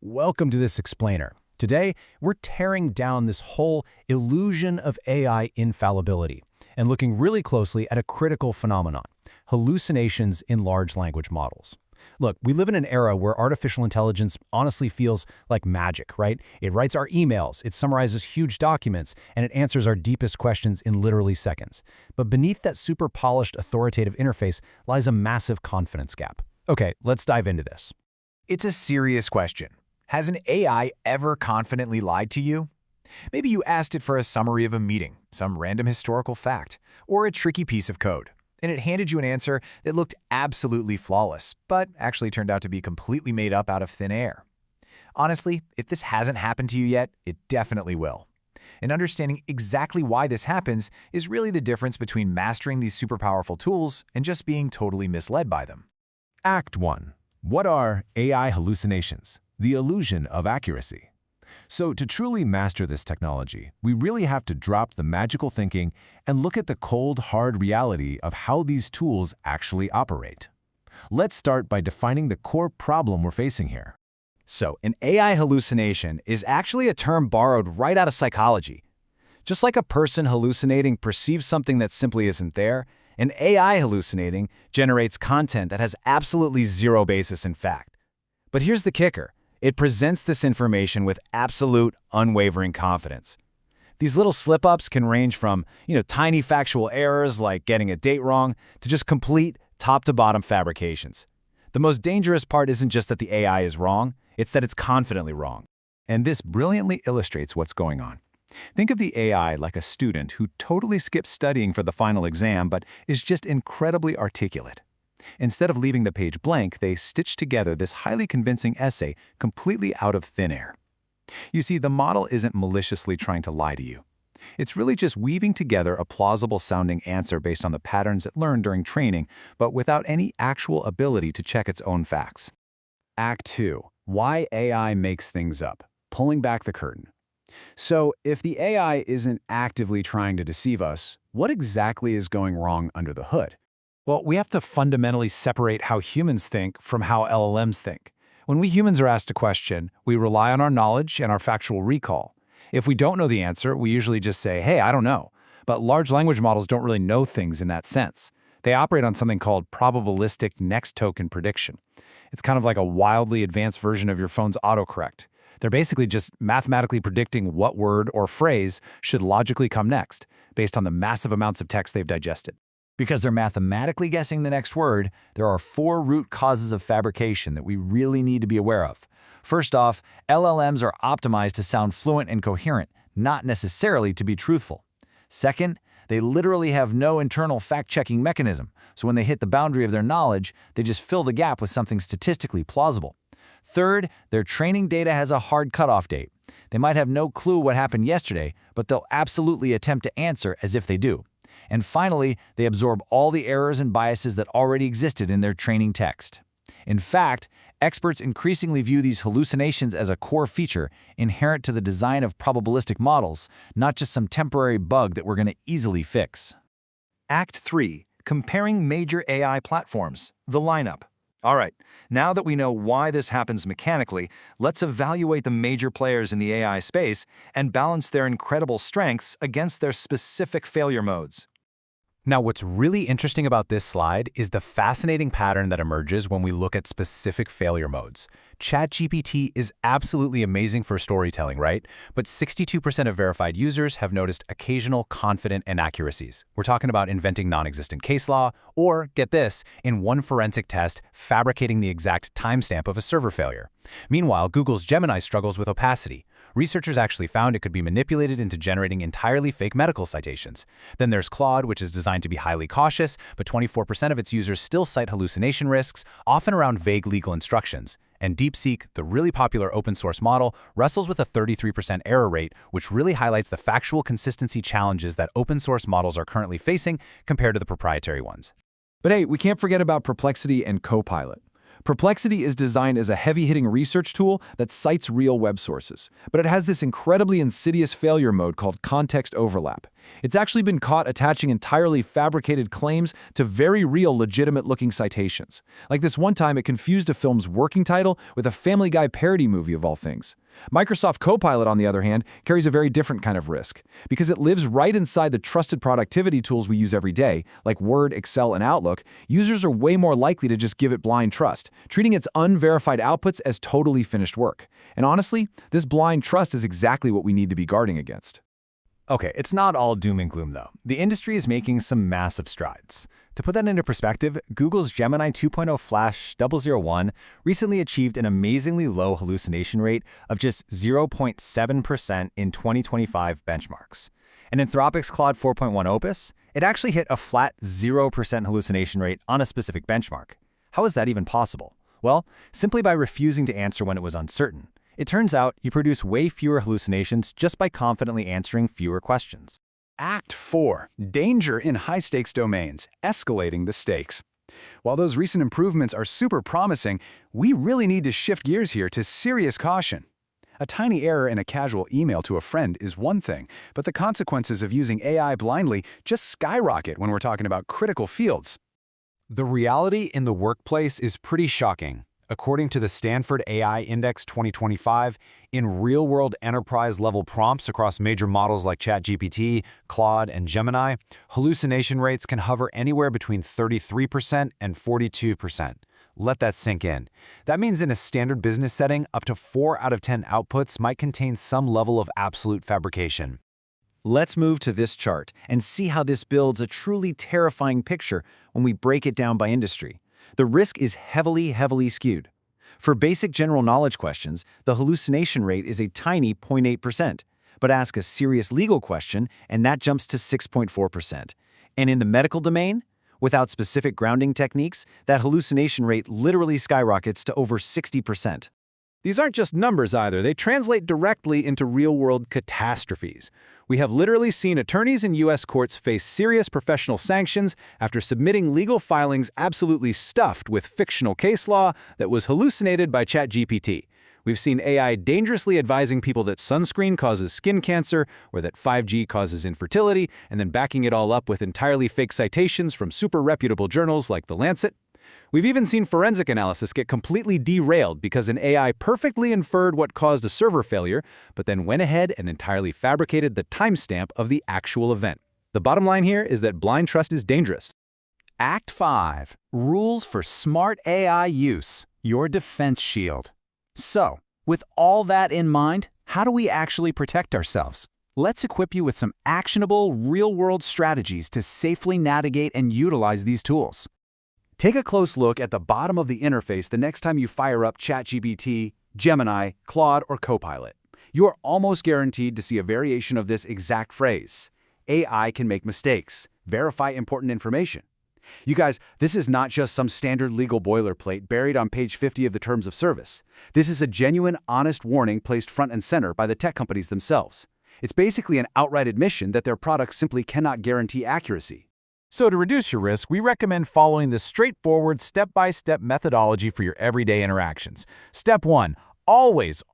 Welcome to this explainer. Today, we're tearing down this whole illusion of AI infallibility and looking really closely at a critical phenomenon, hallucinations in large language models. Look, we live in an era where artificial intelligence honestly feels like magic, right? It writes our emails, it summarizes huge documents, and it answers our deepest questions in literally seconds. But beneath that super polished authoritative interface lies a massive confidence gap. Okay, let's dive into this. It's a serious question. Has an AI ever confidently lied to you? Maybe you asked it for a summary of a meeting, some random historical fact, or a tricky piece of code, and it handed you an answer that looked absolutely flawless, but actually turned out to be completely made up out of thin air. Honestly, if this hasn't happened to you yet, it definitely will. And understanding exactly why this happens is really the difference between mastering these super powerful tools and just being totally misled by them. Act 1. What are AI hallucinations? The illusion of accuracy. So to truly master this technology, we really have to drop the magical thinking and look at the cold, hard reality of how these tools actually operate. Let's start by defining the core problem we're facing here. So, an AI hallucination is actually a term borrowed right out of psychology. Just like a person hallucinating perceives something that simply isn't there, an AI hallucinating generates content that has absolutely zero basis in fact. But here's the kicker. It presents this information with absolute, unwavering confidence. These little slip-ups can range from, tiny factual errors like getting a date wrong to just complete top-to-bottom fabrications. The most dangerous part isn't just that the AI is wrong, it's that it's confidently wrong. And this brilliantly illustrates what's going on. Think of the AI like a student who totally skips studying for the final exam but is just incredibly articulate. Instead of leaving the page blank, they stitch together this highly convincing essay completely out of thin air. You see, the model isn't maliciously trying to lie to you. It's really just weaving together a plausible-sounding answer based on the patterns it learned during training, but without any actual ability to check its own facts. Act 2. Why AI makes things up. Pulling back the curtain. So, if the AI isn't actively trying to deceive us, what exactly is going wrong under the hood? Well, we have to fundamentally separate how humans think from how LLMs think. When we humans are asked a question, we rely on our knowledge and our factual recall. If we don't know the answer, we usually just say, hey, I don't know. But large language models don't really know things in that sense. They operate on something called probabilistic next token prediction. It's kind of like a wildly advanced version of your phone's autocorrect. They're basically just mathematically predicting what word or phrase should logically come next, based on the massive amounts of text they've digested. Because they're mathematically guessing the next word, there are 4 root causes of fabrication that we really need to be aware of. First off, LLMs are optimized to sound fluent and coherent, not necessarily to be truthful. Second, they literally have no internal fact-checking mechanism, so when they hit the boundary of their knowledge, they just fill the gap with something statistically plausible. Third, their training data has a hard cutoff date. They might have no clue what happened yesterday, but they'll absolutely attempt to answer as if they do. And finally, they absorb all the errors and biases that already existed in their training text. In fact, experts increasingly view these hallucinations as a core feature inherent to the design of probabilistic models, not just some temporary bug that we're going to easily fix. Act 3. Comparing major AI platforms. The lineup. All right, now that we know why this happens mechanically, let's evaluate the major players in the AI space and balance their incredible strengths against their specific failure modes. Now, what's really interesting about this slide is the fascinating pattern that emerges when we look at specific failure modes. ChatGPT is absolutely amazing for storytelling, right? But 62% of verified users have noticed occasional confident inaccuracies. We're talking about inventing non-existent case law, or, get this, in one forensic test, fabricating the exact timestamp of a server failure. Meanwhile, Google's Gemini struggles with opacity. Researchers actually found it could be manipulated into generating entirely fake medical citations. Then there's Claude, which is designed to be highly cautious, but 24% of its users still cite hallucination risks, often around vague legal instructions. And DeepSeek, the really popular open-source model, wrestles with a 33% error rate, which really highlights the factual consistency challenges that open-source models are currently facing compared to the proprietary ones. But hey, we can't forget about Perplexity and Copilot. Perplexity is designed as a heavy-hitting research tool that cites real web sources, but it has this incredibly insidious failure mode called context overlap. It's actually been caught attaching entirely fabricated claims to very real, legitimate-looking citations. Like this one time, it confused a film's working title with a Family Guy parody movie of all things. Microsoft Copilot, on the other hand, carries a very different kind of risk. Because it lives right inside the trusted productivity tools we use every day, like Word, Excel, and Outlook, users are way more likely to just give it blind trust, treating its unverified outputs as totally finished work. And honestly, this blind trust is exactly what we need to be guarding against. Okay, it's not all doom and gloom though. The industry is making some massive strides. To put that into perspective, Google's Gemini 2.0 Flash 001 recently achieved an amazingly low hallucination rate of just 0.7% in 2025 benchmarks. And Anthropic's Claude 4.1 Opus, it actually hit a flat 0% hallucination rate on a specific benchmark. How is that even possible? Well, simply by refusing to answer when it was uncertain. It turns out you produce way fewer hallucinations just by confidently answering fewer questions. Act 4. Danger in high-stakes domains, escalating the stakes. While those recent improvements are super promising, we really need to shift gears here to serious caution. A tiny error in a casual email to a friend is one thing, but the consequences of using AI blindly just skyrocket when we're talking about critical fields. The reality in the workplace is pretty shocking. According to the Stanford AI Index 2025, in real-world enterprise-level prompts across major models like ChatGPT, Claude, and Gemini, hallucination rates can hover anywhere between 33% and 42%. Let that sink in. That means in a standard business setting, up to 4 out of 10 outputs might contain some level of absolute fabrication. Let's move to this chart and see how this builds a truly terrifying picture when we break it down by industry. The risk is heavily skewed. For basic general knowledge questions, the hallucination rate is a tiny 0.8%, but ask a serious legal question and that jumps to 6.4%. And in the medical domain, without specific grounding techniques, that hallucination rate literally skyrockets to over 60%. These aren't just numbers either, they translate directly into real-world catastrophes. We have literally seen attorneys in U.S. courts face serious professional sanctions after submitting legal filings absolutely stuffed with fictional case law that was hallucinated by ChatGPT. We've seen AI dangerously advising people that sunscreen causes skin cancer or that 5G causes infertility, and then backing it all up with entirely fake citations from super reputable journals like The Lancet. We've even seen forensic analysis get completely derailed because an AI perfectly inferred what caused a server failure, but then went ahead and entirely fabricated the timestamp of the actual event. The bottom line here is that blind trust is dangerous. Act 5. Rules for smart AI use, your defense shield. So, with all that in mind, how do we actually protect ourselves? Let's equip you with some actionable, real-world strategies to safely navigate and utilize these tools. Take a close look at the bottom of the interface the next time you fire up ChatGPT, Gemini, Claude, or Copilot. You are almost guaranteed to see a variation of this exact phrase. AI can make mistakes. Verify important information. You guys, this is not just some standard legal boilerplate buried on page 50 of the Terms of Service. This is a genuine, honest warning placed front and center by the tech companies themselves. It's basically an outright admission that their products simply cannot guarantee accuracy. So to reduce your risk, we recommend following this straightforward step-by-step methodology for your everyday interactions. Step 1. Always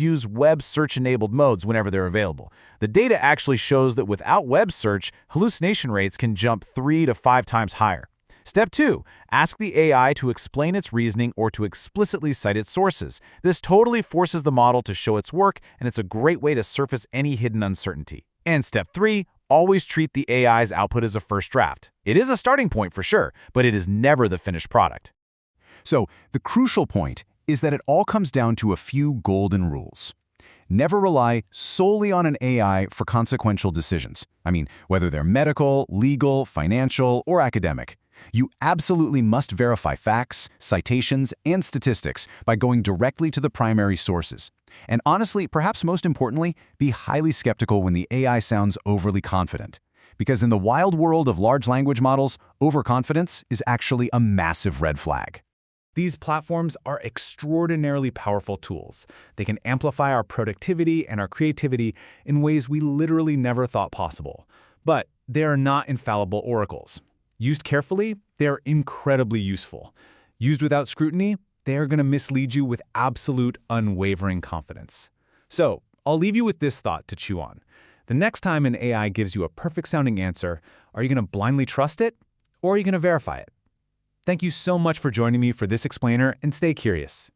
use web search-enabled modes whenever they're available. The data actually shows that without web search, hallucination rates can jump 3 to 5 times higher. Step 2. Ask the AI to explain its reasoning or to explicitly cite its sources. This totally forces the model to show its work, and it's a great way to surface any hidden uncertainty. And Step 3. Always treat the AI's output as a first draft. It is a starting point for sure, but it is never the finished product. So, the crucial point is that it all comes down to a few golden rules. Never rely solely on an AI for consequential decisions. I mean, whether they're medical, legal, financial, or academic. You absolutely must verify facts, citations, and statistics by going directly to the primary sources. And honestly, perhaps most importantly, be highly skeptical when the AI sounds overly confident. Because in the wild world of large language models, overconfidence is actually a massive red flag. These platforms are extraordinarily powerful tools. They can amplify our productivity and our creativity in ways we literally never thought possible. But they are not infallible oracles. Used carefully, they are incredibly useful. Used without scrutiny, they are going to mislead you with absolute unwavering confidence. So, I'll leave you with this thought to chew on. The next time an AI gives you a perfect-sounding answer, are you going to blindly trust it, or are you going to verify it? Thank you so much for joining me for this explainer, and stay curious.